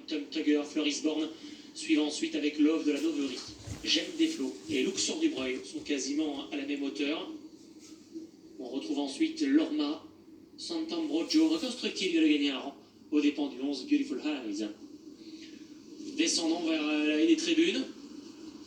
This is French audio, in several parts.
Tom Tugger, Florisborn, suivant ensuite avec Love de la Noverie. J'aime des flots et Luxor du Breuil sont quasiment à la même hauteur. On retrouve ensuite Lorma, Sant'Ambrogio, reconstructible de le gagnant aux dépens du 11 Beautiful Eyes. Descendant vers la haie des tribunes,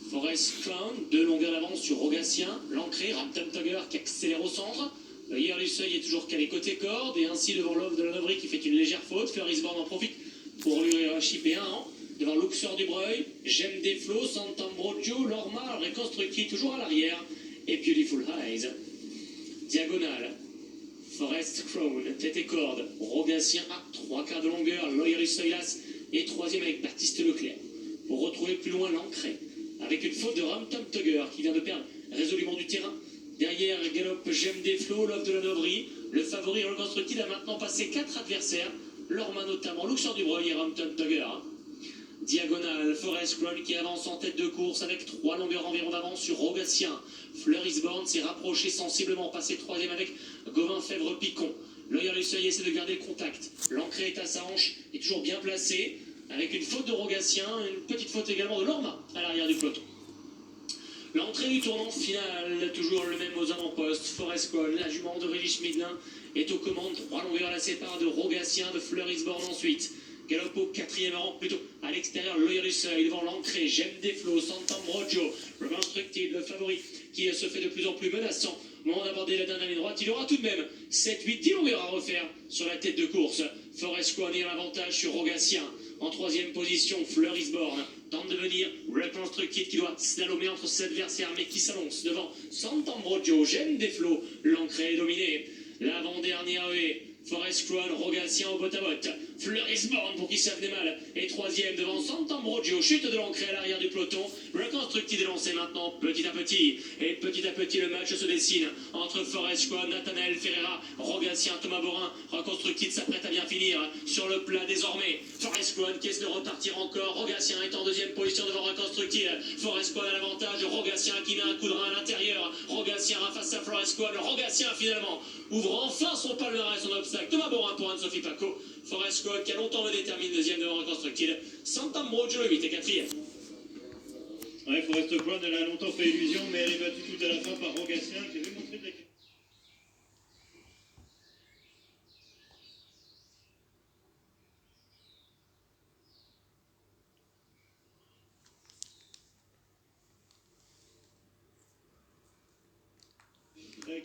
Forest Crown, 2 longueurs d'avance sur Rogatien, l'ancré, Tom Tugger qui accélère au centre. Hier du seuil est toujours calé côté corde et ainsi devant Love de la Noverie qui fait une légère faute. Florisborn en profite pour lui chipper un an. Devant Luxor du Breuil, J'aime des flots, Sant'Ambrogio, Lorma, reconstructif toujours à l'arrière et Beautiful Eyes. Diagonale, Forest Crown, tête et corde, Rogatien à 3/4 de longueur, Loyalus Soilas et 3e avec Baptiste Leclerc. Pour retrouver plus loin l'ancré, avec une faute de Tom Tugger qui vient de perdre résolument du terrain. Derrière, galope J'aime des flots, Love de la Noverie. Le favori reconstructif a maintenant passé 4 adversaires, Lorma notamment, Luxor du Breuil et Tom Tugger. Diagonale, Forest Crown qui avance en tête de course avec 3 longueurs environ d'avance sur Rogatien. Florisborn s'est rapproché sensiblement, passé 3e avec Gauvin Fèvre-Picon. Loyal du Seuil essaie de garder le contact. L'ancré est à sa hanche, est toujours bien placé, avec une faute de Rogatien, une petite faute également de Lorma à l'arrière du peloton. L'entrée du tournant final, toujours le même aux avant-postes. Forest Crown, la jument de Régis Schmidlin, est aux commandes. 3 longueurs la séparent de Rogatien, de Florisborn ensuite. Galope au 4e rang, plutôt à l'extérieur, Loyal du Seuil, devant l'ancré, J'aime des flots, Sant'Ambrogio, reconstructible, le favori qui se fait de plus en plus menaçant. Au moment d'aborder la dernière ligne droite, il aura tout de même 7, 8, 10 longueurs à refaire sur la tête de course. Forest Crown est l'avantage sur Rogatien. En 3e position, Florisborn tente de venir, reconstructif qui doit slalomer entre ses adversaires, mais qui s'annonce devant Sant'Ambrogio, J'aime des flots, l'ancré est dominé. L'avant-dernière haie, Forest Crown, Rogatien au bot-à-bot. Florisborn pour qui ça venait mal. Et 3e devant Sant'Ambrogio. Chute de l'ancré à l'arrière du peloton. Reconstructif est lancé maintenant petit à petit. Et petit à petit le match se dessine entre Forest Crown, Nathanaël Ferreira, Rogatien, Thomas Borin. Reconstructif s'apprête à bien finir sur le plat désormais. Forest Crown qui essaie de repartir encore. Rogatien est en 2e position devant Reconstructif. Forest Crown à l'avantage. Rogatien qui met un coup de rein à l'intérieur. Rogatien face à Forest Crown. Rogatien finalement ouvre enfin son palmarès, son obstacle. Thomas Borin pour Anne-Sophie Paco. Forest Crown qui a longtemps le détermine, 2e devant Reconstructif. Sant'Ambrogio 8 et 4e. Ouais, Forest Crown, elle a longtemps fait illusion, mais elle est battue tout à la fin par Rogatien qui avait montré de la...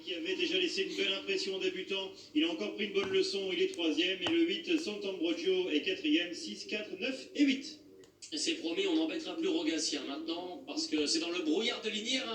Qui avait déjà laissé une belle impression en débutant. Il a encore pris une bonne leçon, il est 3e, et le 8, Sant'Ambrogio est 4e, 6, 4, 9 et 8. C'est promis, on n'embêtera plus Rogatien maintenant, parce que c'est dans le brouillard de Linière.